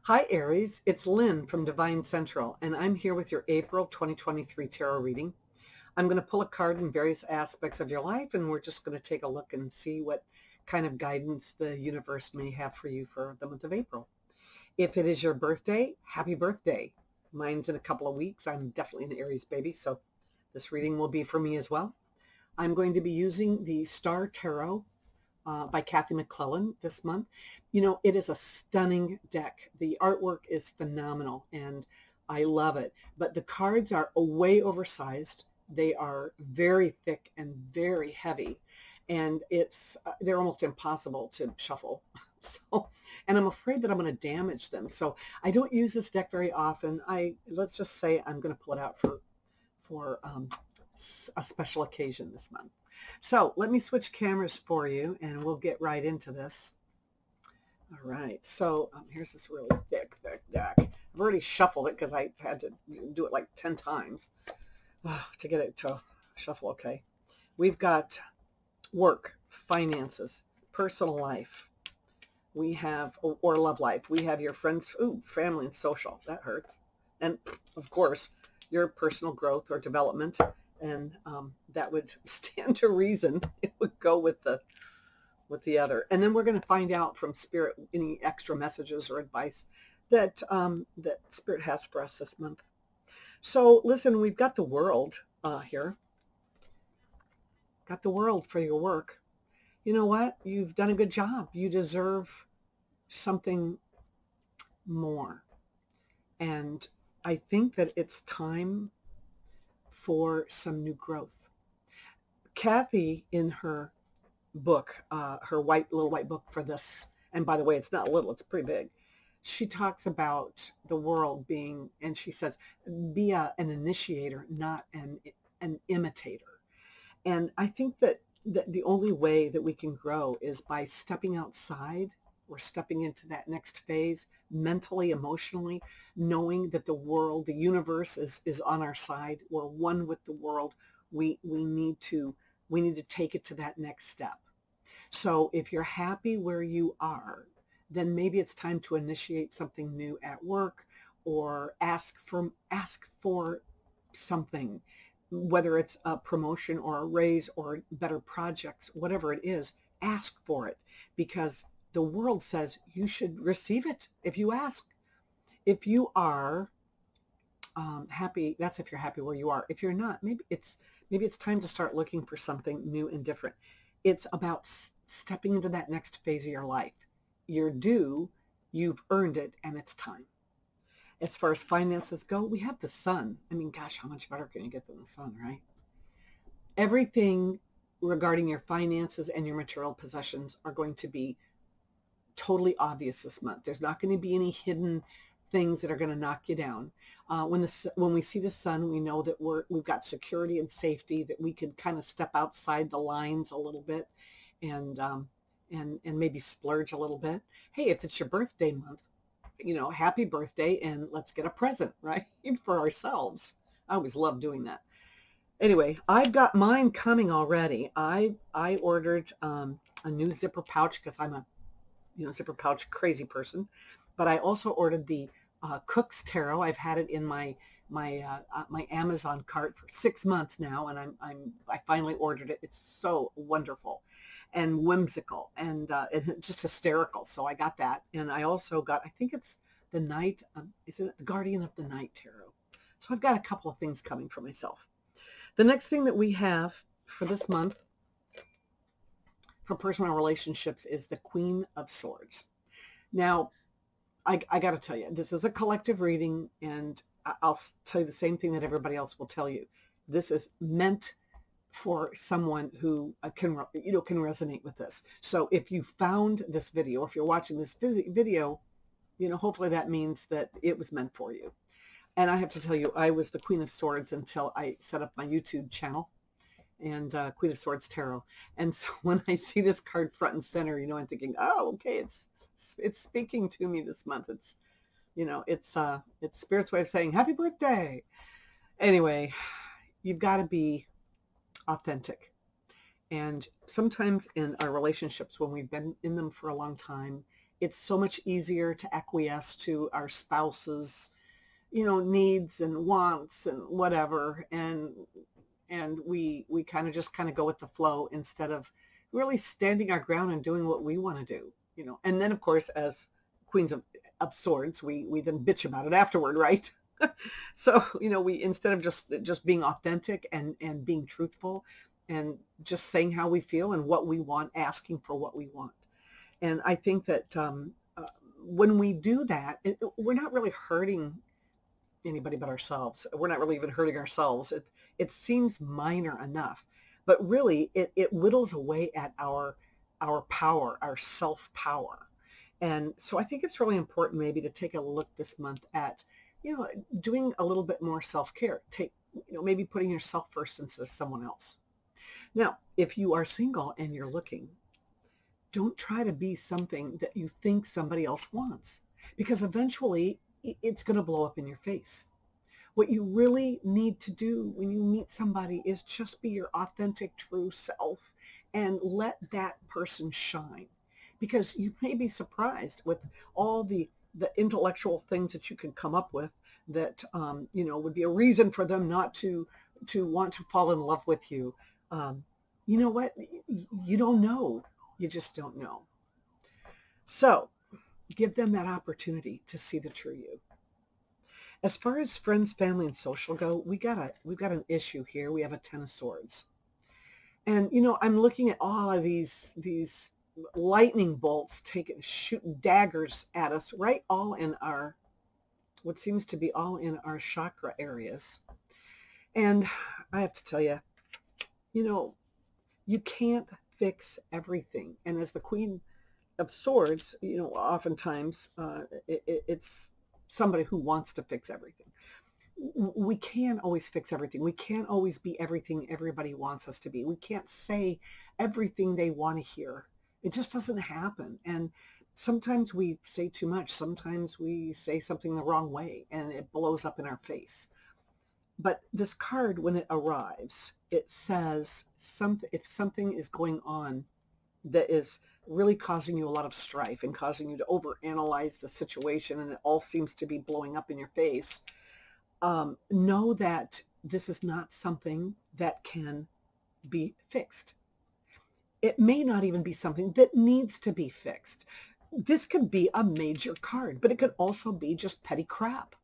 Hi, Aries. It's Lynn from DevineCentral, and I'm here with your April 2023 tarot reading. I'm going to pull a card in various aspects of your life, and we're just going to take a look and see what kind of guidance the universe may have for you for the month of April. If it is your birthday, happy birthday. Mine's in a couple of weeks. I'm definitely an Aries baby, so this reading will be for me as well. I'm going to be using the Star Tarot by Kathy McClellan this month. You know, it is a stunning deck. The artwork is phenomenal and I love it. But the cards are way oversized. They are very thick and very heavy. And they're almost impossible to shuffle. And I'm afraid that I'm going to damage them. So I don't use this deck very often. Let's just say I'm going to pull it out for a special occasion this month. So let me switch cameras for you and we'll get right into this. All right, so here's this really thick deck. I've already shuffled it because I had to do it like 10 times to get it to shuffle okay. We've got work, finances, personal life. We have, or love life. We have your friends, family and social. That hurts. And of course, your personal growth or development. And that would stand to reason. It would go with the other. And then we're going to find out from Spirit any extra messages or advice that that Spirit has for us this month. So listen, we've got the World here. Got the World for your work. You know what? You've done a good job. You deserve something more. And I think that it's time for some new growth. Kathy, in her book, her little white book for this, and by the way, it's not little, it's pretty big. She talks about the world being, and she says, be an initiator, not an imitator. And I think that the only way that we can grow is by stepping outside or stepping into that next phase mentally, emotionally, knowing that the world, the universe is on our side. We're one with the world. We need to take it to that next step. So if you're happy where you are, then maybe it's time to initiate something new at work or ask for something, whether it's a promotion or a raise or better projects, whatever it is, ask for it because the world says you should receive it if you ask. If you are happy, that's if you're happy where you are. If you're not, maybe it's time to start looking for something new and different. It's about stepping into that next phase of your life. You're due, you've earned it, and it's time. As far as finances go, we have the sun. I mean, gosh, how much better can you get than the sun, right? Everything regarding your finances and your material possessions are going to be totally obvious this month. There's not going to be any hidden things that are going to knock you down. When we see the sun, we know that we've got security and safety, that we can kind of step outside the lines a little bit and maybe splurge a little bit. Hey, if it's your birthday month, happy birthday and let's get a present, right? For ourselves. I always love doing that. Anyway, I've got mine coming already. I ordered a new zipper pouch because I'm a zipper pouch crazy person, but I also ordered the Cook's Tarot. I've had it in my Amazon cart for 6 months now, and I finally ordered it. It's so wonderful and whimsical and just hysterical. So I got that, and I also got, I think it's the Night, is it the Guardian of the Night Tarot? So I've got a couple of things coming for myself. The next thing that we have for this month for personal relationships is the Queen of Swords. Now, I got to tell you, this is a collective reading, and I'll tell you the same thing that everybody else will tell you. This is meant for someone who can resonate with this. So if you found this video, or if you're watching this video, hopefully that means that it was meant for you. And I have to tell you, I was the Queen of Swords until I set up my YouTube channel and Queen of Swords Tarot. And so when I see this card front and center, I'm thinking, oh, okay, it's speaking to me this month. It's Spirit's way of saying happy birthday. Anyway, you've got to be authentic. And sometimes in our relationships, when we've been in them for a long time it's so much easier to acquiesce to our spouse's, needs and wants and whatever. And we kind of go with the flow instead of really standing our ground and doing what we want to do, And then, of course, as queens of swords, we then bitch about it afterward, right? So, we, instead of just being authentic and being truthful and just saying how we feel and what we want, asking for what we want. And I think that when we do that, we're not really hurting anybody but ourselves. We're not really even hurting ourselves. It seems minor enough, but really it whittles away at our power, our self-power. And so I think it's really important maybe to take a look this month at, doing a little bit more self-care. Maybe putting yourself first instead of someone else. Now, if you are single and you're looking, don't try to be something that you think somebody else wants, because eventually it's going to blow up in your face. What you really need to do when you meet somebody is just be your authentic, true self and let that person shine. Because you may be surprised with all the intellectual things that you can come up with that, would be a reason for them not to want to fall in love with you. You know what? You don't know. You just don't know. So give them that opportunity to see the true you. As far as friends, family, and social go, we've got an issue here. We have a 10 of Swords. And, I'm looking at all of these lightning bolts shooting daggers at us, right? All in what seems to be all in our chakra areas. And I have to tell you, you can't fix everything. And as the Queen of Swords, oftentimes it's somebody who wants to fix everything. We can't always fix everything. We can't always be everything everybody wants us to be. We can't say everything they want to hear. It just doesn't happen. And sometimes we say too much. Sometimes we say something the wrong way and it blows up in our face. But this card, when it arrives, it says if something is going on that is really causing you a lot of strife and causing you to overanalyze the situation and it all seems to be blowing up in your face, know that this is not something that can be fixed. It may not even be something that needs to be fixed. This could be a major card, but it could also be just petty crap.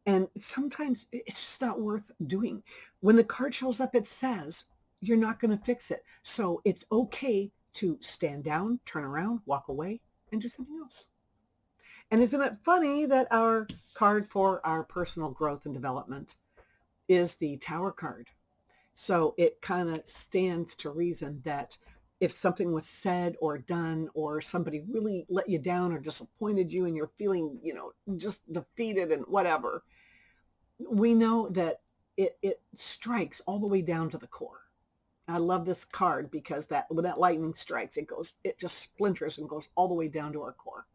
And sometimes it's just not worth doing. When the card shows up, it says you're not going to fix it. So it's okay to stand down, turn around, walk away, and do something else. And isn't it funny that our card for our personal growth and development is the Tower card? So it kind of stands to reason that if something was said or done or somebody really let you down or disappointed you and you're feeling, just defeated and whatever, we know that it strikes all the way down to the core. I love this card because when that lightning strikes, it just splinters and goes all the way down to our core.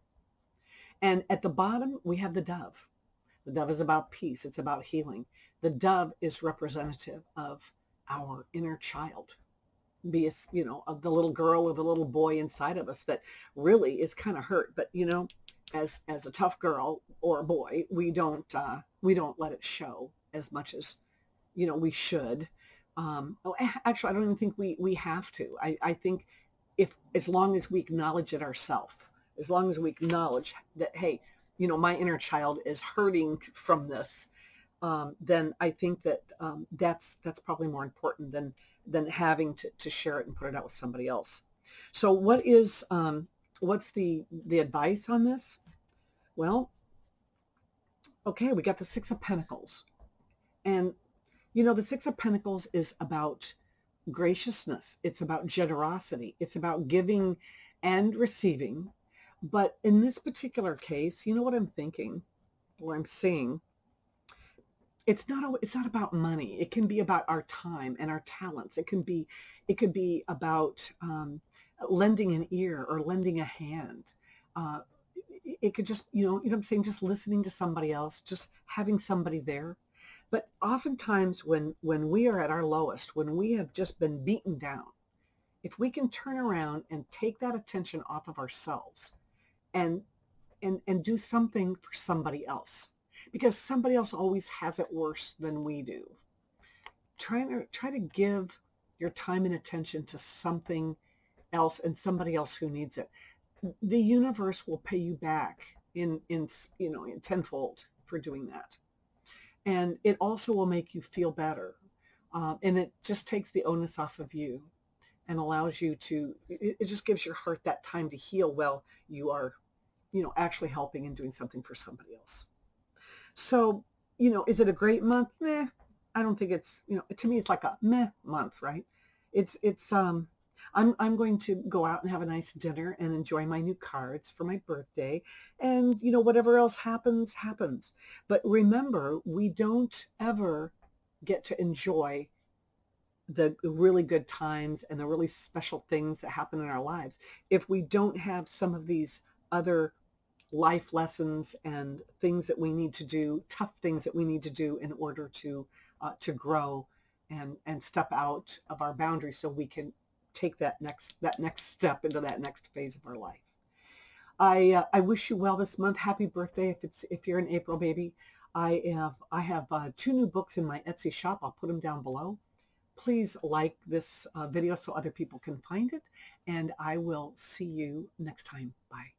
And at the bottom, we have the dove. The dove is about peace. It's about healing. The dove is representative of our inner child, of the little girl or the little boy inside of us that really is kind of hurt. But, as a tough girl or a boy, we don't let it show as much as, we should. Actually, I don't even think we have to. I think as long as we acknowledge it ourselves, as long as we acknowledge that, hey, my inner child is hurting from this, then I think that that's probably more important than having to share it and put it out with somebody else. So what's the advice on this? Well, okay, we got the Six of Pentacles. And, the Six of Pentacles is about graciousness. It's about generosity. It's about giving and receiving. But in this particular case, you know what I'm thinking, or I'm seeing? It's not about money. It can be about our time and our talents. It could be about lending an ear or lending a hand. It could just, what I'm saying, just listening to somebody else, just having somebody there. But oftentimes when we are at our lowest, when we have just been beaten down, if we can turn around and take that attention off of ourselves and and do something for somebody else, because somebody else always has it worse than we do. Try to give your time and attention to something else and somebody else who needs it. The universe will pay you back in tenfold for doing that, and it also will make you feel better, and it just takes the onus off of you and allows you to. It just gives your heart that time to heal while you are, actually helping and doing something for somebody else. So, is it a great month? Meh. I don't think it's, to me, it's like a meh month, right? It's I'm going to go out and have a nice dinner and enjoy my new cards for my birthday. And, whatever else happens, happens. But remember, we don't ever get to enjoy the really good times and the really special things that happen in our lives if we don't have some of these other life lessons and things that we need to do, tough things that we need to do in order to grow and step out of our boundaries so we can take that next step into that next phase of our life. I wish you well this month. Happy birthday if you're an April baby. I have 2 new books in my Etsy shop. I'll put them down below. Please like this video so other people can find it, and I will see you next time. Bye.